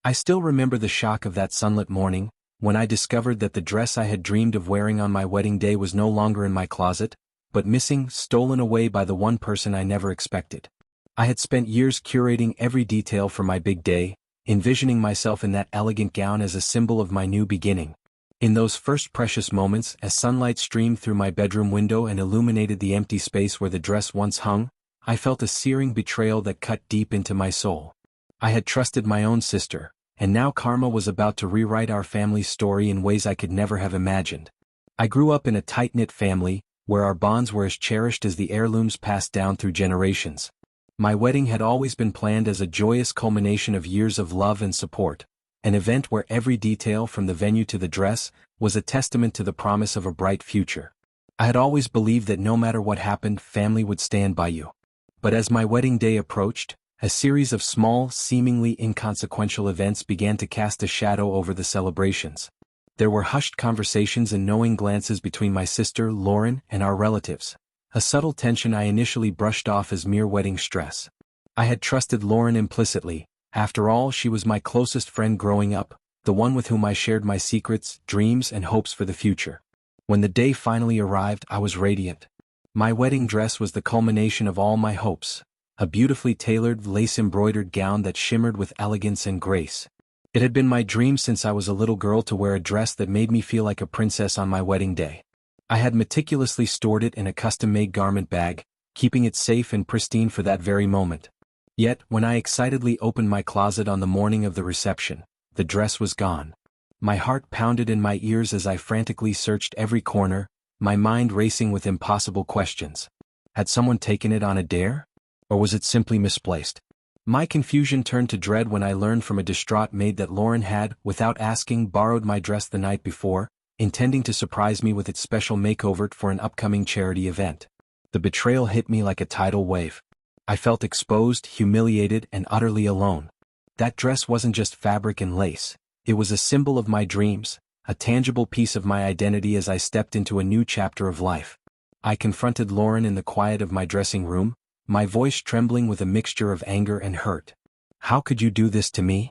I still remember the shock of that sunlit morning, when I discovered that the dress I had dreamed of wearing on my wedding day was no longer in my closet, but missing, stolen away by the one person I never expected. I had spent years curating every detail for my big day, envisioning myself in that elegant gown as a symbol of my new beginning. In those first precious moments, as sunlight streamed through my bedroom window and illuminated the empty space where the dress once hung, I felt a searing betrayal that cut deep into my soul. I had trusted my own sister, and now karma was about to rewrite our family's story in ways I could never have imagined. I grew up in a tight-knit family, where our bonds were as cherished as the heirlooms passed down through generations. My wedding had always been planned as a joyous culmination of years of love and support, an event where every detail from the venue to the dress was a testament to the promise of a bright future. I had always believed that no matter what happened, family would stand by you. But as my wedding day approached, a series of small, seemingly inconsequential events began to cast a shadow over the celebrations. There were hushed conversations and knowing glances between my sister, Lauren, and our relatives, a subtle tension I initially brushed off as mere wedding stress. I had trusted Lauren implicitly. After all, she was my closest friend growing up, the one with whom I shared my secrets, dreams, and hopes for the future. When the day finally arrived, I was radiant. My wedding dress was the culmination of all my hopes, a beautifully tailored, lace-embroidered gown that shimmered with elegance and grace. It had been my dream since I was a little girl to wear a dress that made me feel like a princess on my wedding day. I had meticulously stored it in a custom-made garment bag, keeping it safe and pristine for that very moment. Yet, when I excitedly opened my closet on the morning of the reception, the dress was gone. My heart pounded in my ears as I frantically searched every corner, my mind racing with impossible questions. Had someone taken it on a dare? Or was it simply misplaced? My confusion turned to dread when I learned from a distraught maid that Lauren had, without asking, borrowed my dress the night before, intending to surprise me with its special makeover for an upcoming charity event. The betrayal hit me like a tidal wave. I felt exposed, humiliated, and utterly alone. That dress wasn't just fabric and lace. It was a symbol of my dreams, a tangible piece of my identity as I stepped into a new chapter of life. I confronted Lauren in the quiet of my dressing room, my voice trembling with a mixture of anger and hurt. "How could you do this to me?"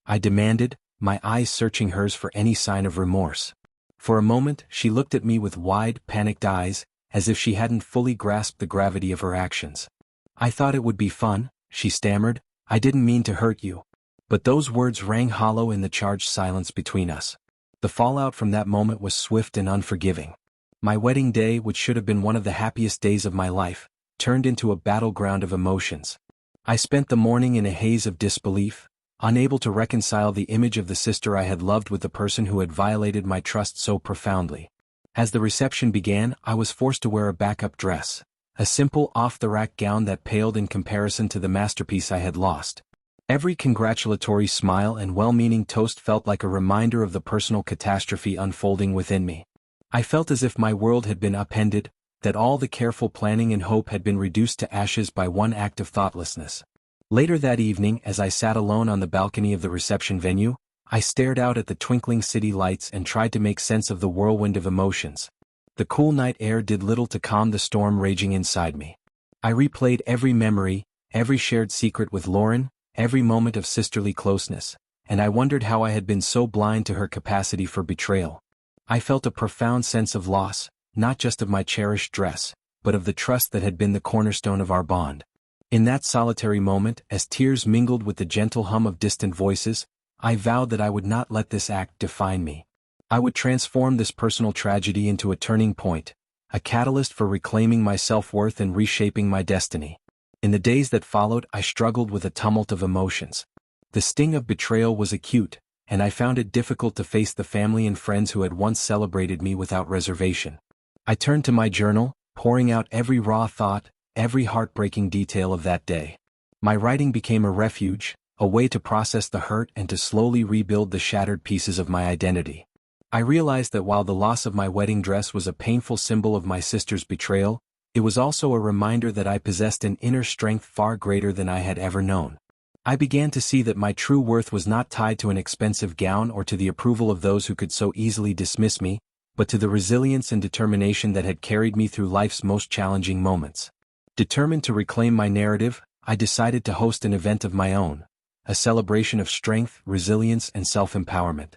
I demanded, my eyes searching hers for any sign of remorse. For a moment, she looked at me with wide, panicked eyes, as if she hadn't fully grasped the gravity of her actions. "I thought it would be fun," she stammered. "I didn't mean to hurt you." But those words rang hollow in the charged silence between us. The fallout from that moment was swift and unforgiving. My wedding day, which should have been one of the happiest days of my life, turned into a battleground of emotions. I spent the morning in a haze of disbelief, unable to reconcile the image of the sister I had loved with the person who had violated my trust so profoundly. As the reception began, I was forced to wear a backup dress, a simple off-the-rack gown that paled in comparison to the masterpiece I had lost. Every congratulatory smile and well-meaning toast felt like a reminder of the personal catastrophe unfolding within me. I felt as if my world had been upended, that all the careful planning and hope had been reduced to ashes by one act of thoughtlessness. Later that evening, as I sat alone on the balcony of the reception venue, I stared out at the twinkling city lights and tried to make sense of the whirlwind of emotions. The cool night air did little to calm the storm raging inside me. I replayed every memory, every shared secret with Lauren, every moment of sisterly closeness, and I wondered how I had been so blind to her capacity for betrayal. I felt a profound sense of loss, not just of my cherished dress, but of the trust that had been the cornerstone of our bond. In that solitary moment, as tears mingled with the gentle hum of distant voices, I vowed that I would not let this act define me. I would transform this personal tragedy into a turning point, a catalyst for reclaiming my self-worth and reshaping my destiny. In the days that followed, I struggled with a tumult of emotions. The sting of betrayal was acute, and I found it difficult to face the family and friends who had once celebrated me without reservation. I turned to my journal, pouring out every raw thought, every heartbreaking detail of that day. My writing became a refuge, a way to process the hurt and to slowly rebuild the shattered pieces of my identity. I realized that while the loss of my wedding dress was a painful symbol of my sister's betrayal, it was also a reminder that I possessed an inner strength far greater than I had ever known. I began to see that my true worth was not tied to an expensive gown or to the approval of those who could so easily dismiss me, but to the resilience and determination that had carried me through life's most challenging moments. Determined to reclaim my narrative, I decided to host an event of my own, a celebration of strength, resilience, and self-empowerment.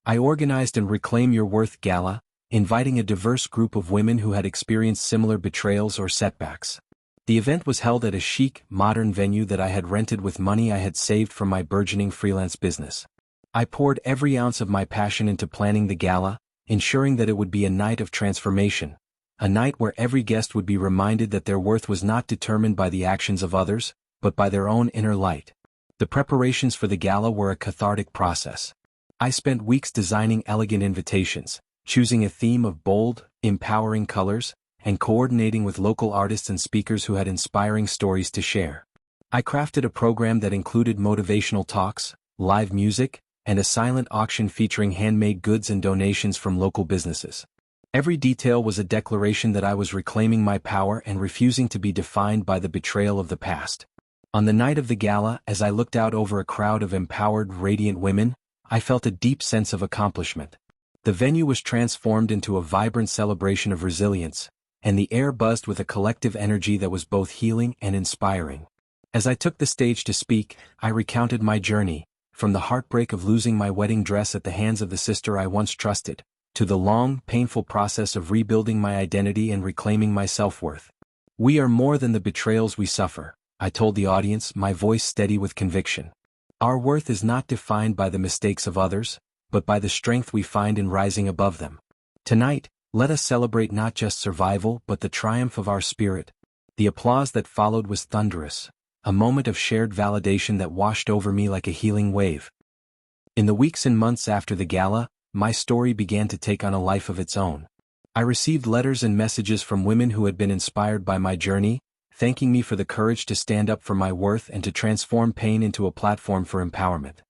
I organized an Reclaim Your Worth gala, inviting a diverse group of women who had experienced similar betrayals or setbacks. The event was held at a chic, modern venue that I had rented with money I had saved from my burgeoning freelance business. I poured every ounce of my passion into planning the gala, ensuring that it would be a night of transformation, a night where every guest would be reminded that their worth was not determined by the actions of others, but by their own inner light. The preparations for the gala were a cathartic process. I spent weeks designing elegant invitations, choosing a theme of bold, empowering colors, and coordinating with local artists and speakers who had inspiring stories to share. I crafted a program that included motivational talks, live music, and a silent auction featuring handmade goods and donations from local businesses. Every detail was a declaration that I was reclaiming my power and refusing to be defined by the betrayal of the past. On the night of the gala, as I looked out over a crowd of empowered, radiant women, I felt a deep sense of accomplishment. The venue was transformed into a vibrant celebration of resilience, and the air buzzed with a collective energy that was both healing and inspiring. As I took the stage to speak, I recounted my journey, from the heartbreak of losing my wedding dress at the hands of the sister I once trusted, to the long, painful process of rebuilding my identity and reclaiming my self-worth. "We are more than the betrayals we suffer," I told the audience, my voice steady with conviction. "Our worth is not defined by the mistakes of others, but by the strength we find in rising above them. Tonight, let us celebrate not just survival but the triumph of our spirit." The applause that followed was thunderous, a moment of shared validation that washed over me like a healing wave. In the weeks and months after the gala, my story began to take on a life of its own. I received letters and messages from women who had been inspired by my journey, thanking me for the courage to stand up for my worth and to transform pain into a platform for empowerment.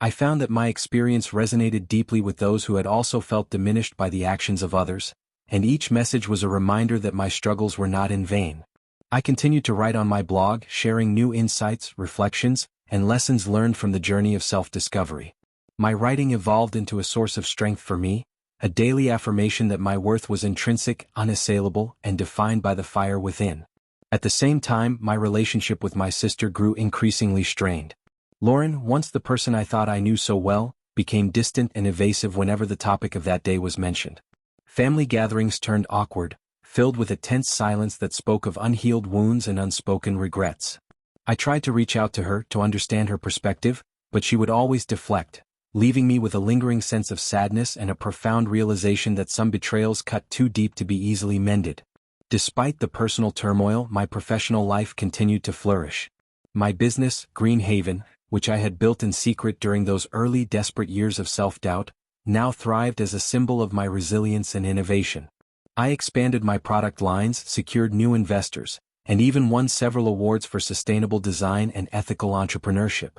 I found that my experience resonated deeply with those who had also felt diminished by the actions of others, and each message was a reminder that my struggles were not in vain. I continued to write on my blog, sharing new insights, reflections, and lessons learned from the journey of self-discovery. My writing evolved into a source of strength for me, a daily affirmation that my worth was intrinsic, unassailable, and defined by the fire within. At the same time, my relationship with my sister grew increasingly strained. Lauren, once the person I thought I knew so well, became distant and evasive whenever the topic of that day was mentioned. Family gatherings turned awkward, filled with a tense silence that spoke of unhealed wounds and unspoken regrets. I tried to reach out to her to understand her perspective, but she would always deflect, leaving me with a lingering sense of sadness and a profound realization that some betrayals cut too deep to be easily mended. Despite the personal turmoil, my professional life continued to flourish. My business, Green Haven, which I had built in secret during those early desperate years of self-doubt, now thrived as a symbol of my resilience and innovation. I expanded my product lines, secured new investors, and even won several awards for sustainable design and ethical entrepreneurship.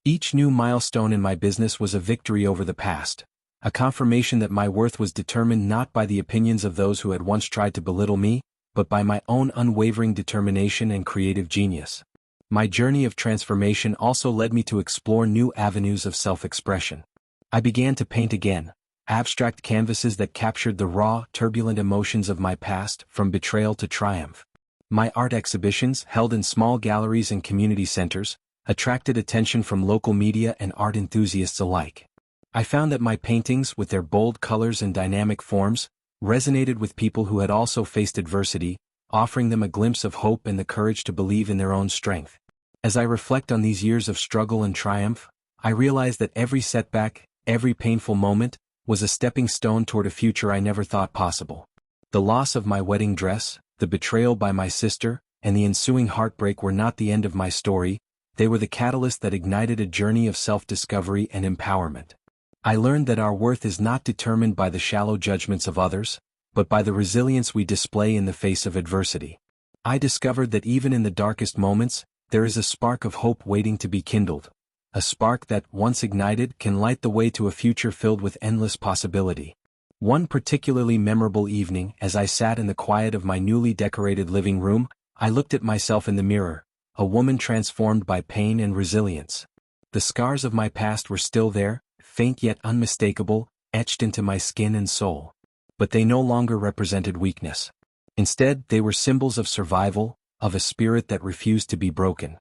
Each new milestone in my business was a victory over the past, a confirmation that my worth was determined not by the opinions of those who had once tried to belittle me, but by my own unwavering determination and creative genius. My journey of transformation also led me to explore new avenues of self-expression. I began to paint again, abstract canvases that captured the raw, turbulent emotions of my past, from betrayal to triumph. My art exhibitions, held in small galleries and community centers, attracted attention from local media and art enthusiasts alike. I found that my paintings, with their bold colors and dynamic forms, resonated with people who had also faced adversity, offering them a glimpse of hope and the courage to believe in their own strength. As I reflect on these years of struggle and triumph, I realize that every setback, every painful moment, was a stepping stone toward a future I never thought possible. The loss of my wedding dress, the betrayal by my sister, and the ensuing heartbreak were not the end of my story, they were the catalyst that ignited a journey of self-discovery and empowerment. I learned that our worth is not determined by the shallow judgments of others, but by the resilience we display in the face of adversity. I discovered that even in the darkest moments, there is a spark of hope waiting to be kindled, a spark that, once ignited, can light the way to a future filled with endless possibility. One particularly memorable evening, as I sat in the quiet of my newly decorated living room, I looked at myself in the mirror, a woman transformed by pain and resilience. The scars of my past were still there, faint yet unmistakable, etched into my skin and soul. But they no longer represented weakness. Instead, they were symbols of survival, of a spirit that refused to be broken.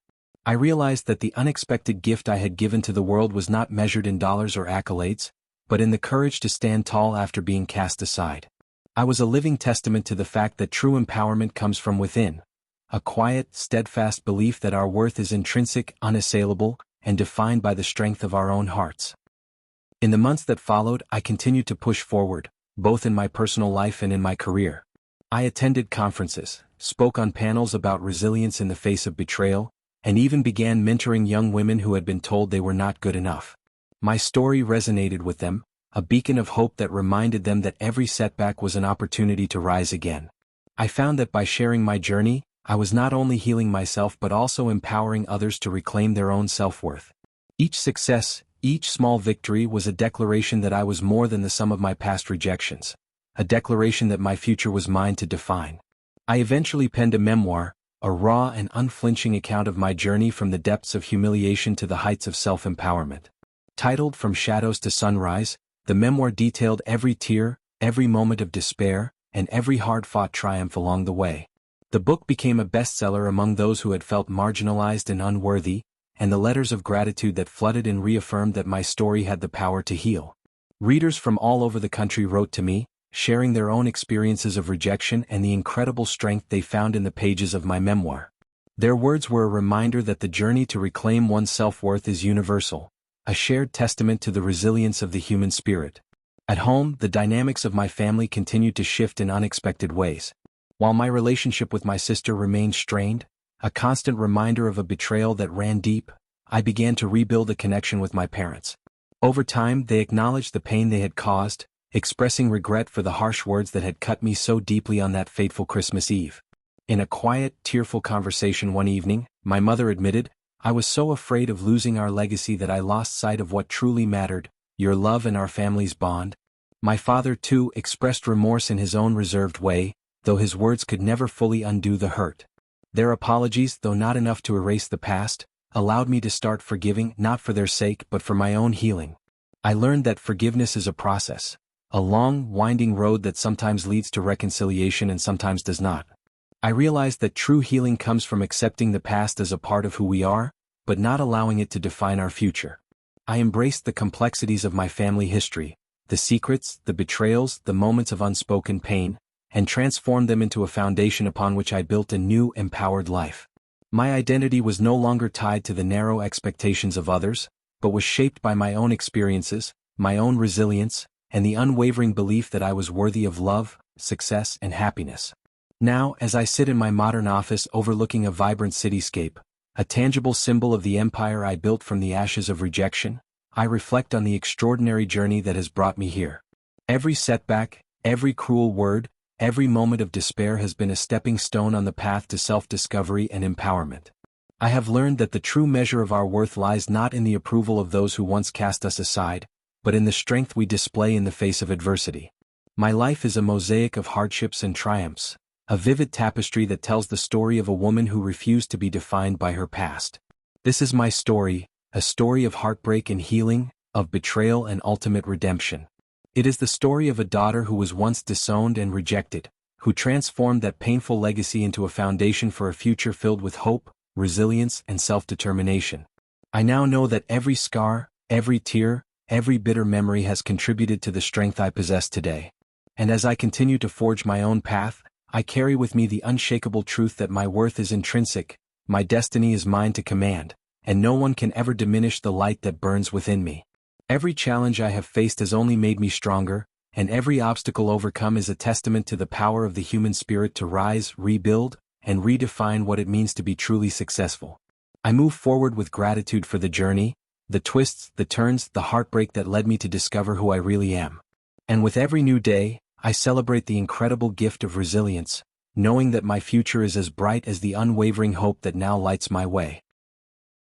I realized that the unexpected gift I had given to the world was not measured in dollars or accolades, but in the courage to stand tall after being cast aside. I was a living testament to the fact that true empowerment comes from within, a quiet, steadfast belief that our worth is intrinsic, unassailable, and defined by the strength of our own hearts. In the months that followed, I continued to push forward, both in my personal life and in my career. I attended conferences, spoke on panels about resilience in the face of betrayal, and even began mentoring young women who had been told they were not good enough. My story resonated with them, a beacon of hope that reminded them that every setback was an opportunity to rise again. I found that by sharing my journey, I was not only healing myself but also empowering others to reclaim their own self-worth. Each success, each small victory was a declaration that I was more than the sum of my past rejections, a declaration that my future was mine to define. I eventually penned a memoir, a raw and unflinching account of my journey from the depths of humiliation to the heights of self-empowerment. Titled From Shadows to Sunrise, the memoir detailed every tear, every moment of despair, and every hard-fought triumph along the way. The book became a bestseller among those who had felt marginalized and unworthy, and the letters of gratitude that flooded in reaffirmed that my story had the power to heal. Readers from all over the country wrote to me, sharing their own experiences of rejection and the incredible strength they found in the pages of my memoir. Their words were a reminder that the journey to reclaim one's self-worth is universal, a shared testament to the resilience of the human spirit. At home, the dynamics of my family continued to shift in unexpected ways. While my relationship with my sister remained strained, a constant reminder of a betrayal that ran deep, I began to rebuild a connection with my parents. Over time, they acknowledged the pain they had caused, expressing regret for the harsh words that had cut me so deeply on that fateful Christmas Eve. In a quiet, tearful conversation one evening, my mother admitted, "I was so afraid of losing our legacy that I lost sight of what truly mattered, your love and our family's bond." My father, too, expressed remorse in his own reserved way, though his words could never fully undo the hurt. Their apologies, though not enough to erase the past, allowed me to start forgiving not for their sake but for my own healing. I learned that forgiveness is a process, a long, winding road that sometimes leads to reconciliation and sometimes does not. I realized that true healing comes from accepting the past as a part of who we are, but not allowing it to define our future. I embraced the complexities of my family history, the secrets, the betrayals, the moments of unspoken pain, and transformed them into a foundation upon which I built a new, empowered life. My identity was no longer tied to the narrow expectations of others, but was shaped by my own experiences, my own resilience, and the unwavering belief that I was worthy of love, success, and happiness. Now, as I sit in my modern office overlooking a vibrant cityscape, a tangible symbol of the empire I built from the ashes of rejection, I reflect on the extraordinary journey that has brought me here. Every setback, every cruel word, every moment of despair has been a stepping stone on the path to self-discovery and empowerment. I have learned that the true measure of our worth lies not in the approval of those who once cast us aside, but in the strength we display in the face of adversity. My life is a mosaic of hardships and triumphs, a vivid tapestry that tells the story of a woman who refused to be defined by her past. This is my story, a story of heartbreak and healing, of betrayal and ultimate redemption. It is the story of a daughter who was once disowned and rejected, who transformed that painful legacy into a foundation for a future filled with hope, resilience, and self-determination. I now know that every scar, every tear, every bitter memory has contributed to the strength I possess today. And as I continue to forge my own path, I carry with me the unshakable truth that my worth is intrinsic, my destiny is mine to command, and no one can ever diminish the light that burns within me. Every challenge I have faced has only made me stronger, and every obstacle overcome is a testament to the power of the human spirit to rise, rebuild, and redefine what it means to be truly successful. I move forward with gratitude for the journey, the twists, the turns, the heartbreak that led me to discover who I really am. And with every new day, I celebrate the incredible gift of resilience, knowing that my future is as bright as the unwavering hope that now lights my way.